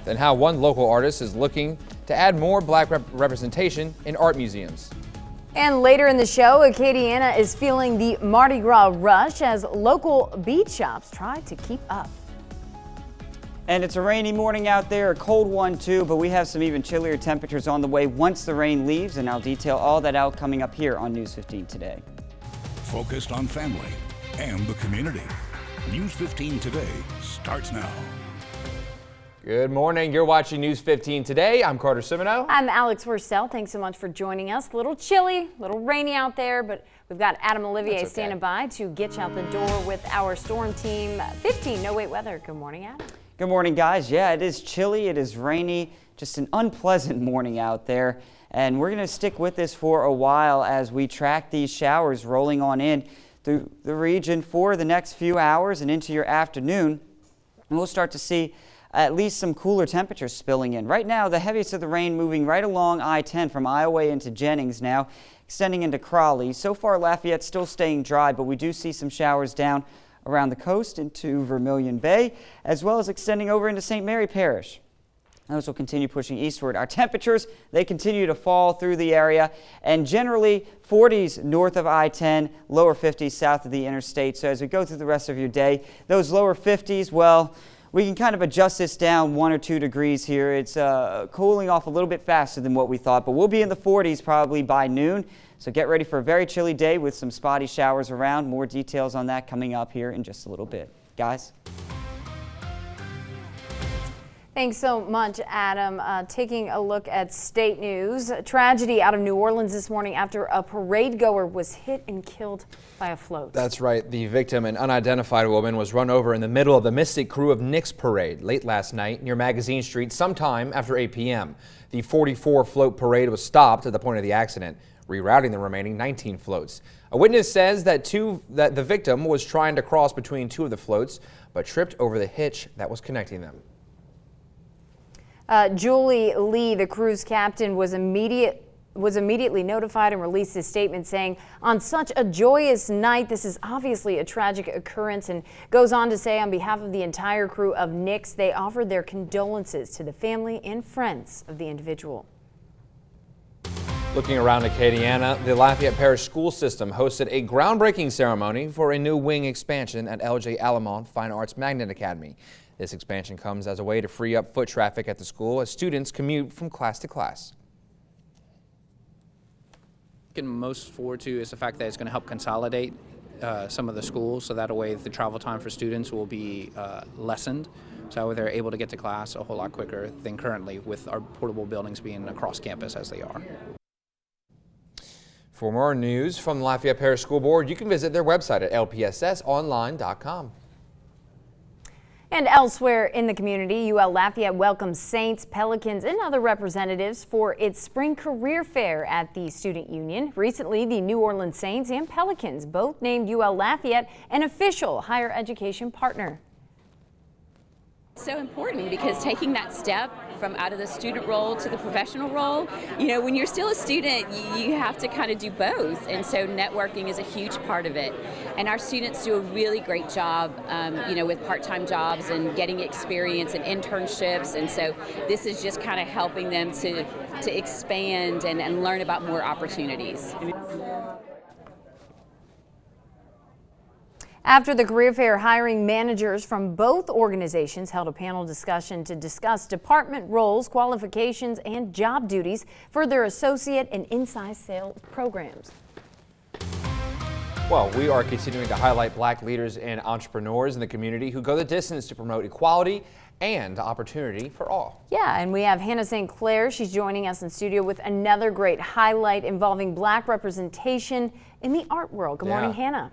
month and how one local artist is looking to add more black representation in art museums. And later in the show, Acadiana is feeling the Mardi Gras rush as local bead shops try to keep up. And it's a rainy morning out there, a cold one too, but we have some even chillier temperatures on the way once the rain leaves, and I'll detail all that out coming up here on News 15 Today. Focused on family and the community. News 15 Today starts now. Good morning. You're watching News 15 Today. I'm Carter Cimino. I'm Alex Worsell. Thanks so much for joining us. A little chilly, a little rainy out there, but we've got Adam Olivier standing by to get you out the door with our Storm Team 15 No Wait Weather. Good morning, Adam. Good morning, guys. Yeah, it is chilly, it is rainy, just an unpleasant morning out there. And we're going to stick with this for a while as we track these showers rolling on in through the region for the next few hours and into your afternoon. And we'll start to see at least some cooler temperatures spilling in. Right now, the heaviest of the rain moving right along I-10 from Iowa into Jennings now, extending into Crawley. So far, Lafayette's still staying dry, but we do see some showers down around the coast into Vermilion Bay, as well as extending over into St. Mary Parish. Those will continue pushing eastward. Our temperatures, they continue to fall through the area, and generally 40s north of I-10, lower 50s south of the interstate. So as we go through the rest of your day, those lower 50s, well, we can kind of adjust this down 1 or 2 degrees here. It's cooling off a little bit faster than what we thought, but we'll be in the 40s probably by noon. So get ready for a very chilly day with some spotty showers around. More details on that coming up here in just a little bit. Guys? Thanks so much, Adam. Taking a look at state news. Tragedy out of New Orleans this morning after a parade goer was hit and killed by a float. That's right. The victim, an unidentified woman, was run over in the middle of the Mystic Crew of Nick's parade late last night near Magazine Street sometime after 8 p.m. The 44 float parade was stopped at the point of the accident, rerouting the remaining 19 floats. A witness says that the victim was trying to cross between 2 of the floats, but tripped over the hitch that was connecting them. Julie Lee, the cruise captain, was immediately notified and released his statement saying, on such a joyous night, this is obviously a tragic occurrence, and goes on to say on behalf of the entire crew of Nick's, they offered their condolences to the family and friends of the individual. Looking around Acadiana, the Lafayette Parish School System hosted a groundbreaking ceremony for a new wing expansion at L.J. Alamont Fine Arts Magnet Academy. This expansion comes as a way to free up foot traffic at the school as students commute from class to class. Looking most forward to is the fact that it's going to help consolidate some of the schools, so that way the travel time for students will be lessened. So they're able to get to class a whole lot quicker than currently with our portable buildings being across campus as they are. For more news from the Lafayette Parish School Board, you can visit their website at lpssonline.com. And elsewhere in the community, UL Lafayette welcomes Saints, Pelicans, and other representatives for its spring career fair at the Student Union. Recently, the New Orleans Saints and Pelicans both named UL Lafayette an official higher education partner. So important because taking that step from out of the student role to the professional role, you know, when you're still a student, you have to kind of do both, and so networking is a huge part of it. And our students do a really great job, you know, with part-time jobs and getting experience and internships, and so this is just kind of helping them to expand and learn about more opportunities. After the career fair, hiring managers from both organizations held a panel discussion to discuss department roles, qualifications, and job duties for their associate and inside sales programs. Well, we are continuing to highlight black leaders and entrepreneurs in the community who go the distance to promote equality and opportunity for all. Yeah, and we have Hannah St. Clair. She's joining us in studio with another great highlight involving black representation in the art world. Good morning, Hannah.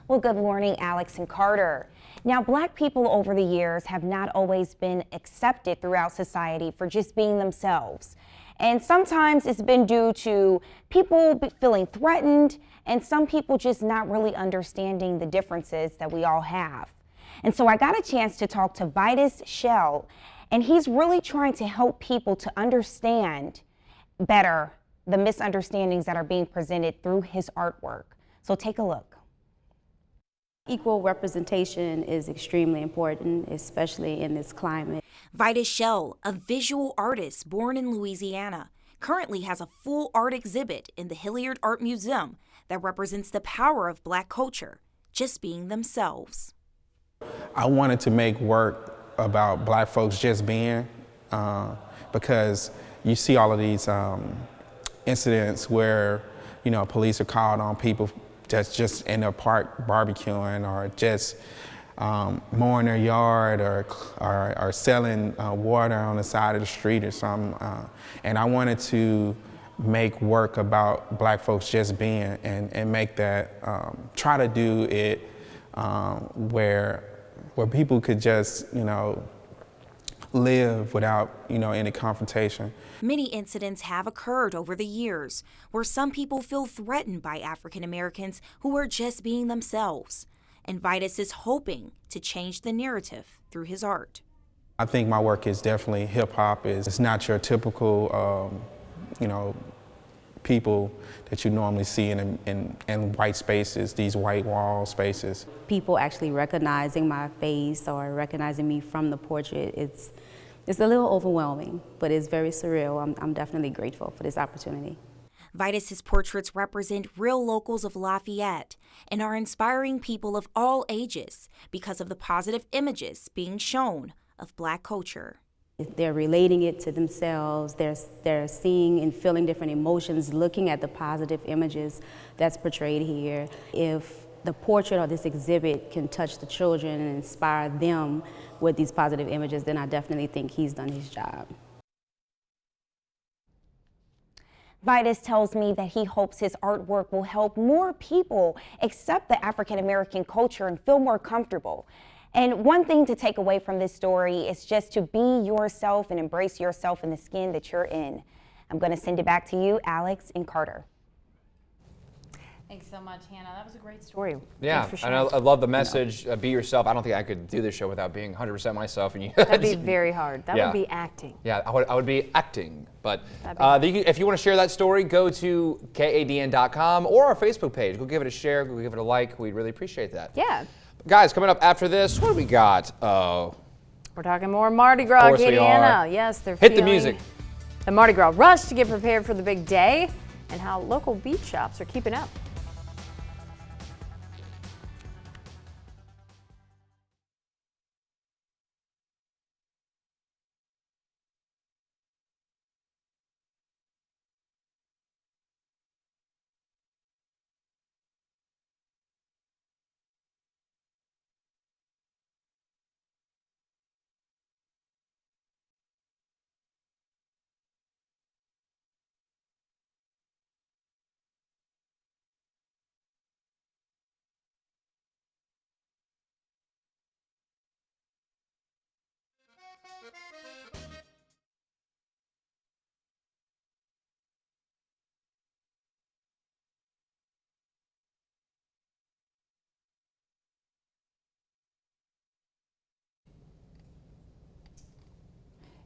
Well, good morning, Alex and Carter. Now, black people over the years have not always been accepted throughout society for just being themselves. And sometimes it's been due to people feeling threatened and some people just not really understanding the differences that we all have. And so I got a chance to talk to Vitus Shell, and he's really trying to help people to understand better the misunderstandings that are being presented through his artwork. So take a look. Equal representation is extremely important, especially in this climate. Vida Shell, a visual artist born in Louisiana, currently has a full art exhibit in the Hilliard Art Museum that represents the power of Black culture, just being themselves. I wanted to make work about Black folks just being, because you see all of these incidents where, you know, police are called on people that's just in their park barbecuing or just mowing their yard or selling water on the side of the street or something. And I wanted to make work about Black folks just being and make that, try to do it where people could just, you know, live without, you know, any confrontation. Many incidents have occurred over the years where some people feel threatened by African Americans who are just being themselves. And Vitus is hoping to change the narrative through his art. I think my work is definitely hip-hop. It's not your typical, you know, people that you normally see in white spaces, these white wall spaces. People actually recognizing my face or recognizing me from the portrait, it's a little overwhelming, but it's very surreal. I'm definitely grateful for this opportunity. Vitus's portraits represent real locals of Lafayette and are inspiring people of all ages because of the positive images being shown of Black culture. They're relating it to themselves. They're seeing and feeling different emotions, looking at the positive images that's portrayed here. If the portrait or this exhibit can touch the children and inspire them with these positive images, then I definitely think he's done his job. Vitus tells me that he hopes his artwork will help more people accept the African American culture and feel more comfortable. And one thing to take away from this story is just to be yourself and embrace yourself in the skin that you're in. I'm going to send it back to you, Alex and Carter. Thanks so much, Hannah. That was a great story. Yeah, and I love the message, be yourself. I don't think I could do this show without being 100% myself. And you That'd be very hard. That would be acting. Yeah, I would be acting. But if you want to share that story, go to kadn.com or our Facebook page. Go give it a share. Go give it a like. We'd really appreciate that. Yeah. Guys, coming up after this, what do we got? We're talking more Mardi Gras, Katie Anna. Yes, they're Hit the music. The Mardi Gras rush to get prepared for the big day and how local beach shops are keeping up.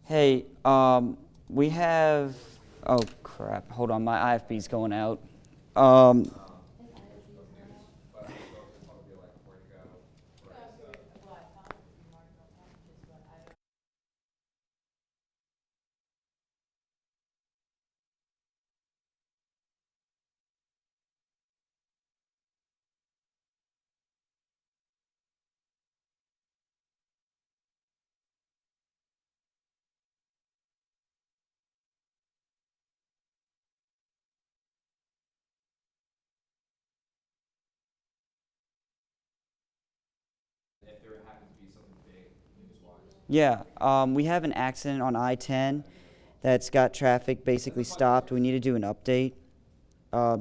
Hey, we have, oh crap, hold on, my IFB's going out. If there happens to be something big news-wise. Yeah, we have an accident on I-10 that's got traffic basically stopped. We need to do an update.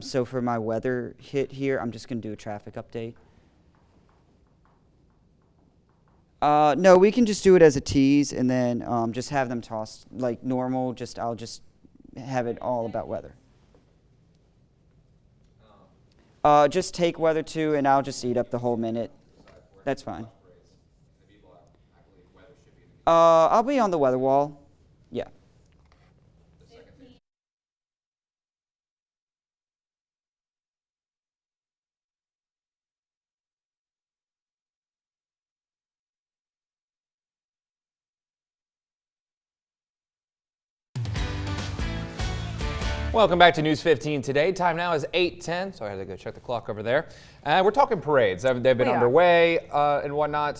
So for my weather hit here, I'm just going to do a traffic update. No, we can just do it as a tease and then just have them toss like normal. I'll just have it all about weather. Just take weather 2 and I'll just eat up the whole minute. That's fine. I'll be on the weather wall. Yeah. Welcome back to News 15 today. Time now is 8:10, so I had to go check the clock over there. We're talking parades. They've been underway and whatnot.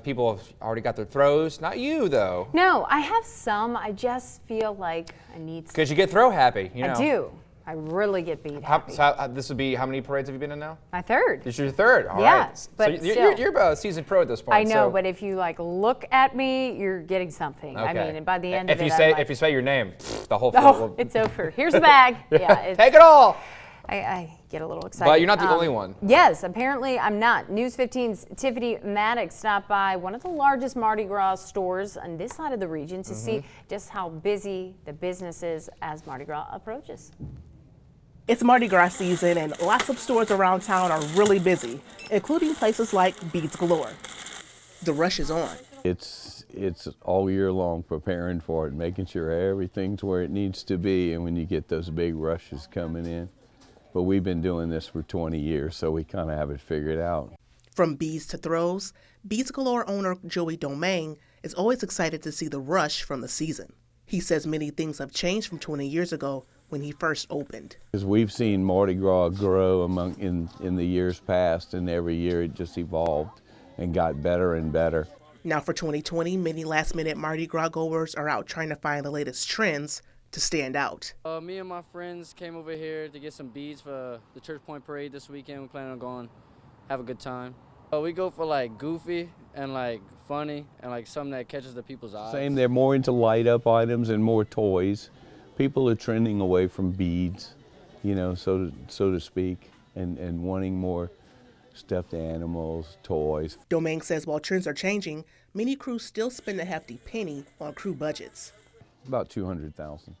People have already got their throws. Not you, though. No, I have some. I just feel like I need some. Because you get throw happy, you know. I do. I really get beat happy. This would be, how many parades have you been in now? My third. This is your third? All yeah, right. But so you're a seasoned pro at this point. I know, but if you look at me, you're getting something. Okay. I mean, and by the end of it, if you say your name, the whole field it's over. Here's the bag. Yeah, take it all. I get a little excited. But you're not the only one. Yes, apparently I'm not. News 15's Tiffany Maddox stopped by one of the largest Mardi Gras stores on this side of the region to see just how busy the business is as Mardi Gras approaches. It's Mardi Gras season and lots of stores around town are really busy, including places like Beads Galore. The rush is on. It's all year long preparing for it, making sure everything's where it needs to be, and when you get those big rushes coming in. But we've been doing this for 20 years, so we kind of have it figured out. From beads to throws, Beads Galore owner Joey Domingue is always excited to see the rush from the season. He says many things have changed from 20 years ago when he first opened. Because we've seen Mardi Gras grow in the years past, and every year it just evolved and got better and better. Now for 2020, many last-minute Mardi Gras goers are out trying to find the latest trends to stand out. Me and my friends came over here to get some beads for the Church Point Parade this weekend. We plan on going, have a good time. We go for goofy and funny and something that catches the people's eyes. Same, they're more into light-up items and more toys. People are trending away from beads, you know, so to speak, and wanting more stuffed animals, toys. Domingue says while trends are changing, many crews still spend a hefty penny on crew budgets. About 200,000.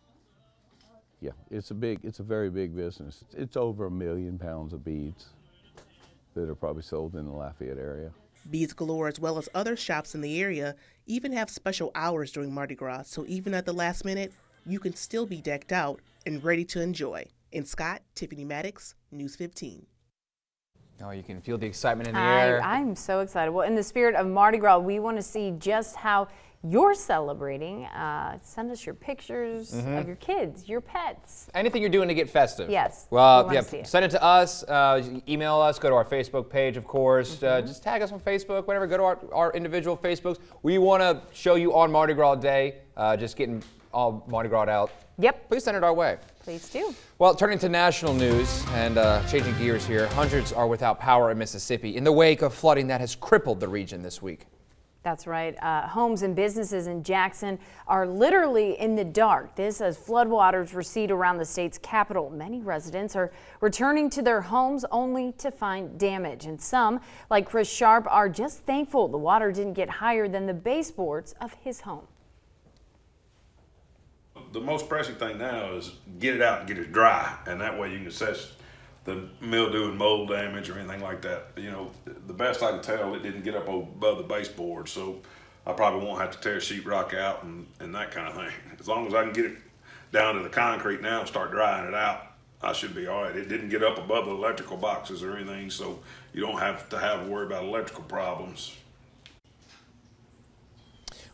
Yeah, it's a very big business. It's over 1 million pounds of beads that are probably sold in the Lafayette area. Beads Galore, as well as other shops in the area, even have special hours during Mardi Gras, so even at the last minute, you can still be decked out and ready to enjoy. In Scott, Tiffany Maddox, News 15. Oh, you can feel the excitement in the air. I'm so excited. Well, in the spirit of Mardi Gras, we want to see just how you're celebrating. Send us your pictures of your kids, your pets. Anything you're doing to get festive. Yes. Well, send it to us. Email us. Go to our Facebook page, of course. Just tag us on Facebook. Whatever. Go to our individual Facebooks. We want to show you on Mardi Gras Day. Just getting all Mardi Gras out. Yep. Please send it our way. Please do. Well, turning to national news and changing gears here, hundreds are without power in Mississippi in the wake of flooding that has crippled the region this week. That's right. Homes and businesses in Jackson are literally in the dark. This as floodwaters recede around the state's capital. Many residents are returning to their homes only to find damage. And some, like Chris Sharp, are just thankful the water didn't get higher than the baseboards of his home. The most pressing thing now is get it out and get it dry, and that way you can assess the mildew and mold damage or anything like that. You know, the best I can tell, it didn't get up above the baseboard, so I probably won't have to tear sheetrock out and that kind of thing. As long as I can get it down to the concrete now and start drying it out, I should be all right. It didn't get up above the electrical boxes or anything, so you don't have to worry about electrical problems.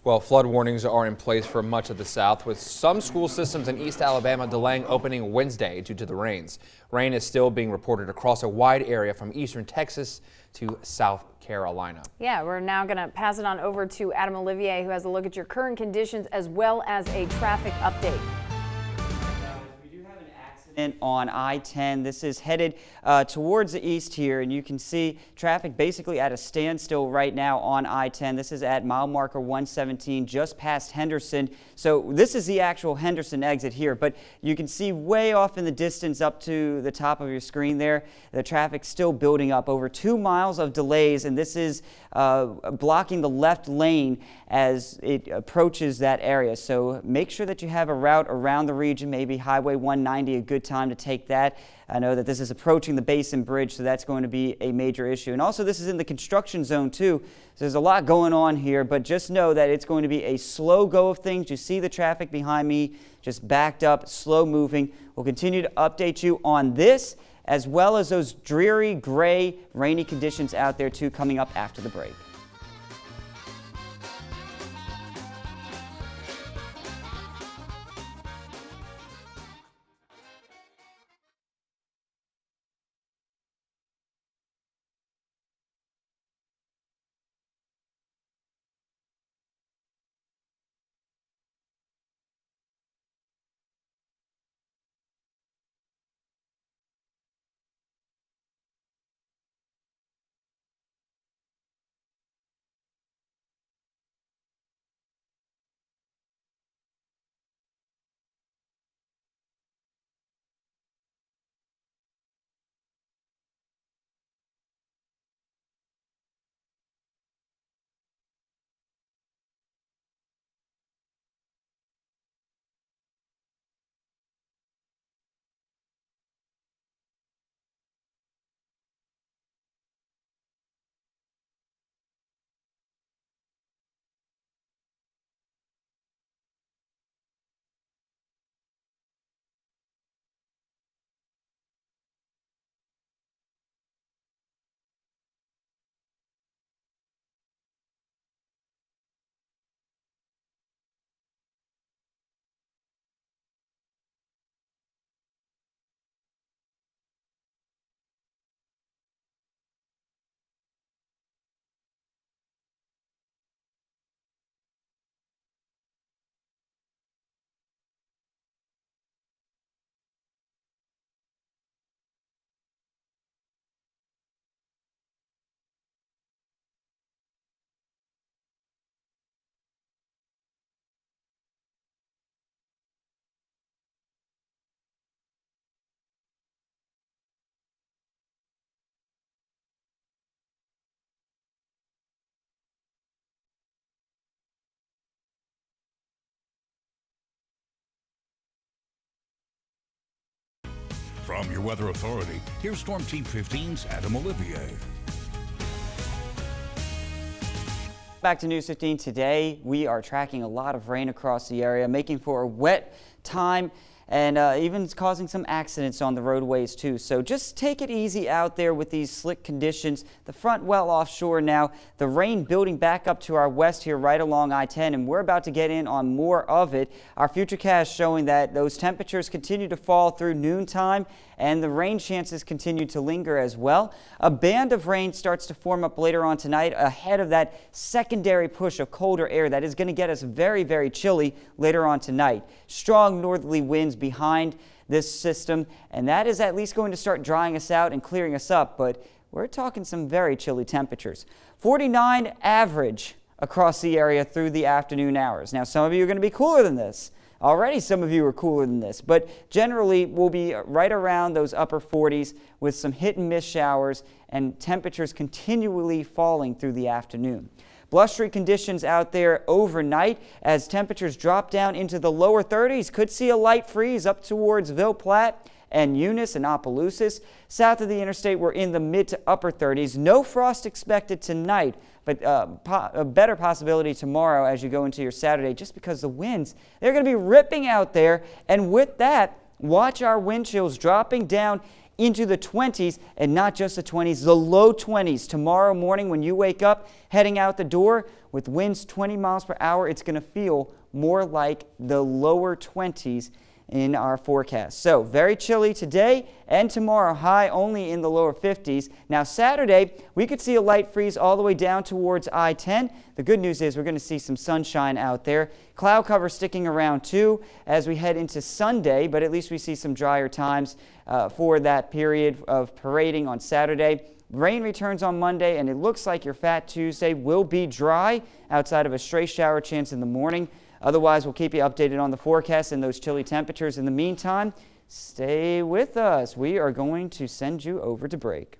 Well, flood warnings are in place for much of the South, with some school systems in East Alabama delaying opening Wednesday due to the rains. Rain is still being reported across a wide area from eastern Texas to South Carolina. Yeah, we're now going to pass it on over to Adam Olivier, who has a look at your current conditions as well as a traffic update. On I-10. This is headed towards the east here, and you can see traffic basically at a standstill right now on I-10. This is at mile marker 117, just past Henderson. So this is the actual Henderson exit here, but you can see way off in the distance up to the top of your screen there, the traffic still building up. Over 2 miles of delays, and this is blocking the left lane as it approaches that area. So make sure that you have a route around the region, maybe Highway 190, a good time to take that. I know that this is approaching the Basin Bridge, so that's going to be a major issue. And also this is in the construction zone too, so there's a lot going on here, but just know that it's going to be a slow go of things. You see the traffic behind me just backed up, slow moving. We'll continue to update you on this as well as those dreary, gray, rainy conditions out there too coming up after the break. From your Weather Authority, here's Storm Team 15's Adam Olivier. Back to News 15 today. We are tracking a lot of rain across the area, making for a wet time and even causing some accidents on the roadways too. So just take it easy out there with these slick conditions. The front well offshore now, the rain building back up to our west here right along I-10, and we're about to get in on more of it. Our futurecast showing that those temperatures continue to fall through noontime and the rain chances continue to linger as well. A band of rain starts to form up later on tonight ahead of that secondary push of colder air that is going to get us very, very chilly later on tonight. Strong northerly winds behind this system, and that is at least going to start drying us out and clearing us up, but we're talking some very chilly temperatures. 49 average across the area through the afternoon hours. Now, some of you are going to be cooler than this. Already some of you are cooler than this, but generally we'll be right around those upper 40s with some hit and miss showers and temperatures continually falling through the afternoon. Blustery conditions out there overnight as temperatures drop down into the lower 30s. Could see a light freeze up towards Ville Platte and Eunice and Opelousas. South of the interstate, we're in the mid to upper 30s. No frost expected tonight, but a better possibility tomorrow as you go into your Saturday, just because the winds, they're going to be ripping out there. And with that, watch our wind chills dropping down into the 20s, and not just the 20s, the low 20s. Tomorrow morning when you wake up, heading out the door with winds 20 miles per hour, it's going to feel more like the lower 20s in our forecast. So very chilly today and tomorrow, high only in the lower 50s. Now Saturday, we could see a light freeze all the way down towards I-10. The good news is we're going to see some sunshine out there. Cloud cover sticking around too as we head into Sunday, but at least we see some drier times for that period of parading on Saturday. Rain returns on Monday, and it looks like your Fat Tuesday will be dry outside of a stray shower chance in the morning. Otherwise, we'll keep you updated on the forecast and those chilly temperatures. In the meantime, stay with us. We are going to send you over to break.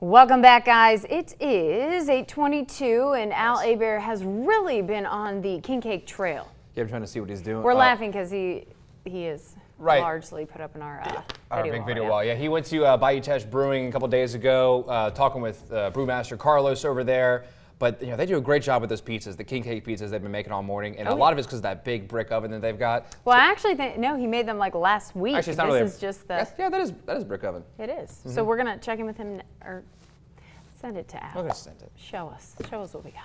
Welcome back, guys. It is 8:22, and Al Abear has really been on the King Cake Trail. Yeah, I'm trying to see what he's doing. We're laughing because he is Right. largely put up in our big video wall. Yeah, he went to Bayou Teche Brewing a couple days ago, talking with brewmaster Carlos over there. But you know, they do a great job with those pizzas, the king cake pizzas they've been making all morning, and a lot of it's because of that big brick oven that they've got. Well, I actually think no, he made them like last week. Actually, it's not really. This is just the. Yeah, that is brick oven. It is. So we're gonna check in with him or send it to Al. We're gonna send it. Show us what we got.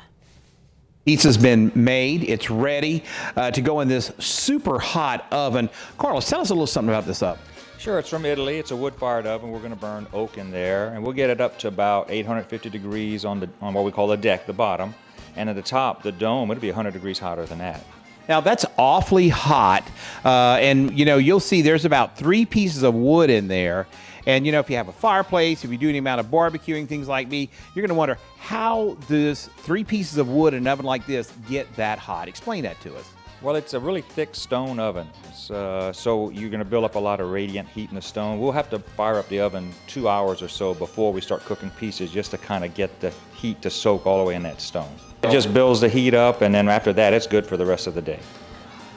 Pizza's been made. It's ready to go in this super hot oven. Carlos, tell us a little something about this oven. Sure, it's from Italy. It's a wood-fired oven. We're going to burn oak in there, and we'll get it up to about 850 degrees on what we call the deck, the bottom, and at the top, the dome, it'll be 100 degrees hotter than that. Now that's awfully hot, and you know you'll see there's about 3 pieces of wood in there. And you know, if you have a fireplace, if you do any amount of barbecuing, things like me, you're going to wonder how does 3 pieces of wood in an oven like this get that hot? Explain that to us. Well, it's a really thick stone oven, so you're going to build up a lot of radiant heat in the stone. We'll have to fire up the oven 2 hours or so before we start cooking pieces, just to kind of get the heat to soak all the way in that stone. It just builds the heat up, and then after that, it's good for the rest of the day.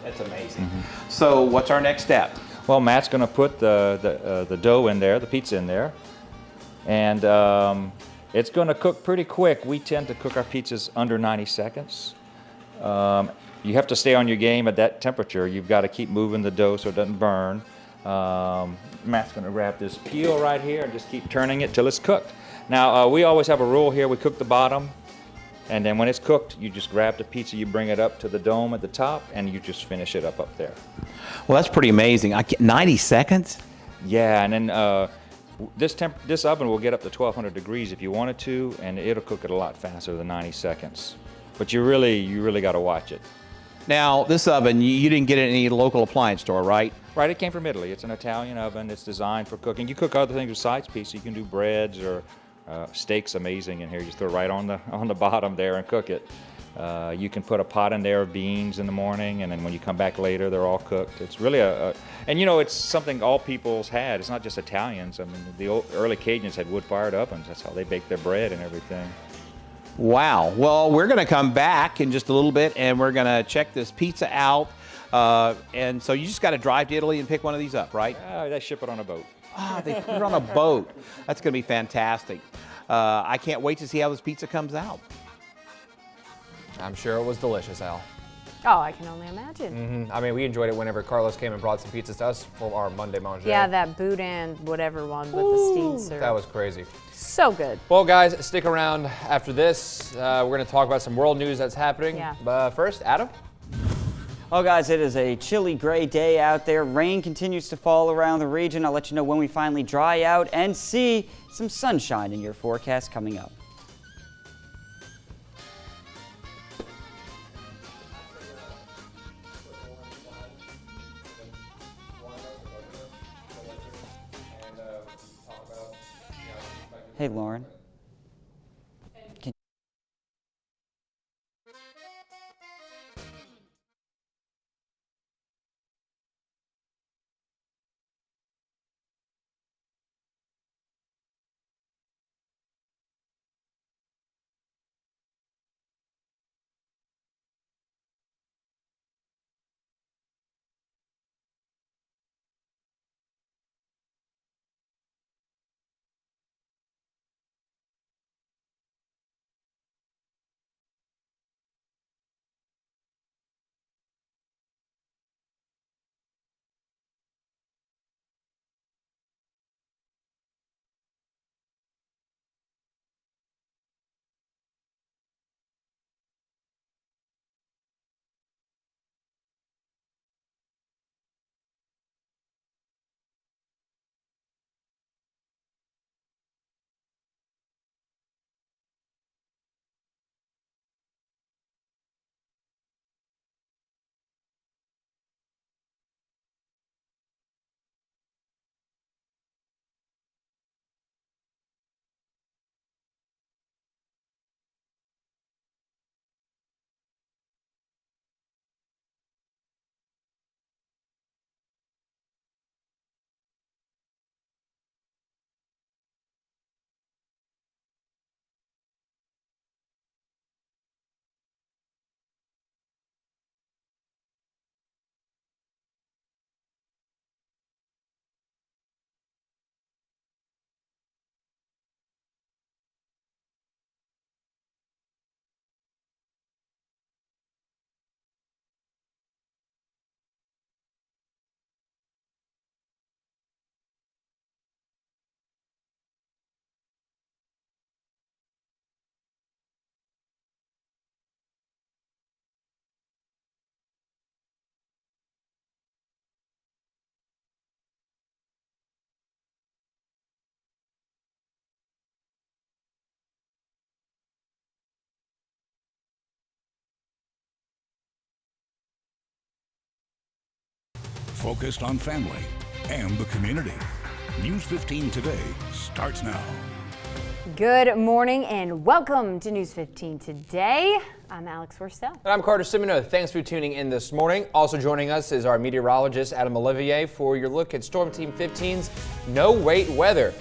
That's amazing. So what's our next step? Well, Matt's going to put the dough in there, the pizza in there, and it's going to cook pretty quick. We tend to cook our pizzas under 90 seconds. You have to stay on your game at that temperature. You've got to keep moving the dough so it doesn't burn. Matt's going to grab this peel right here and just keep turning it till it's cooked. Now, we always have a rule here. We cook the bottom, and then when it's cooked, you just grab the pizza, you bring it up to the dome at the top, and you just finish it up there. Well, that's pretty amazing. 90 seconds? Yeah, and then this oven will get up to 1200 degrees if you wanted to, and it'll cook it a lot faster than 90 seconds. But you really got to watch it. Now, this oven, you didn't get it at any local appliance store, right? Right, it came from Italy. It's an Italian oven. It's designed for cooking. You cook other things besides pizza. You can do breads or steaks. Amazing in here. You just throw it right on the bottom there and cook it. You can put a pot in there of beans in the morning, and then when you come back later, they're all cooked. It's really and you know, it's something all peoples had. It's not just Italians. I mean, the early Cajuns had wood-fired ovens. That's how they baked their bread and everything. Wow. Well, we're going to come back in just a little bit, and we're going to check this pizza out. And so you just got to drive to Italy and pick one of these up, right? They ship it on a boat. Ah, they put it on a boat. That's going to be fantastic. I can't wait to see how this pizza comes out. I'm sure it was delicious, Al. Oh, I can only imagine. I mean, we enjoyed it whenever Carlos came and brought some pizzas to us for our Monday Manger. Yeah, that boudin whatever one with the steamed syrup. That was crazy. So good. Well, guys, stick around after this. We're going to talk about some world news that's happening. Yeah. But first, Adam? Well, guys, it is a chilly, gray day out there. Rain continues to fall around the region. I'll let you know when we finally dry out and see some sunshine in your forecast coming up. Hey, Lauren. focused on family and the community. News 15 Today starts now. Good morning and welcome to News 15 Today. I'm Alex Worsell. And I'm Carter Simino. Thanks for tuning in this morning. Also joining us is our meteorologist, Adam Olivier, for your look at Storm Team 15's no-wait weather.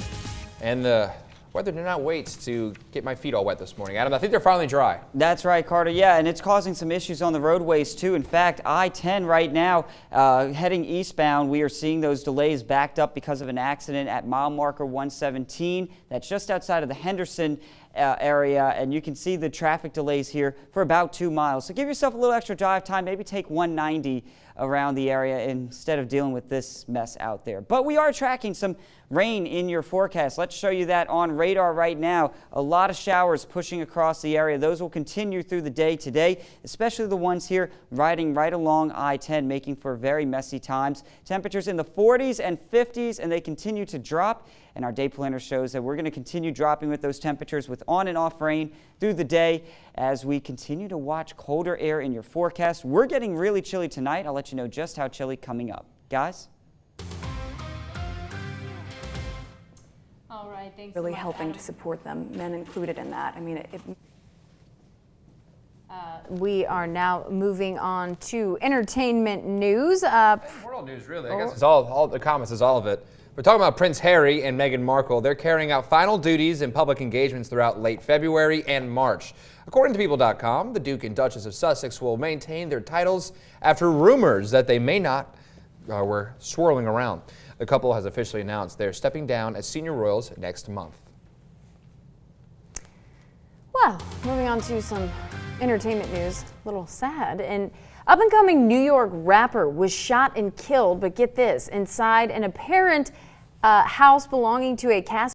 And the weather did not wait to get my feet all wet this morning. Adam, I think they're finally dry. That's right, Carter. Yeah, and it's causing some issues on the roadways, too. In fact, I-10 right now, heading eastbound, we are seeing those delays backed up because of an accident at mile marker 117. That's just outside of the Henderson area, and you can see the traffic delays here for about 2 miles. So give yourself a little extra drive time, maybe take 190 around the area instead of dealing with this mess out there. But we are tracking some rain in your forecast. Let's show you that on radar right now. A lot of showers pushing across the area. Those will continue through the day today, especially the ones here riding right along I-10, making for very messy times. Temperatures in the 40s and 50s, and they continue to drop. And our day planner shows that we're going to continue dropping with those temperatures with on and off rain through the day as we continue to watch colder air in your forecast. We're getting really chilly tonight. I'll let you know just how chilly coming up. Guys? All right, thanks. Really helping to support them, men included in that. I mean, we are now moving on to entertainment news. World news, really. I guess it's all the comments is all of it. We're talking about Prince Harry and Meghan Markle. They're carrying out final duties and public engagements throughout late February and March. According to People.com, the Duke and Duchess of Sussex will maintain their titles after rumors that they may not were swirling around. The couple has officially announced they're stepping down as senior royals next month. Well, moving on to some entertainment news, a little sad. An up-and-coming New York rapper was shot and killed, but get this, inside an apparent house belonging to a cast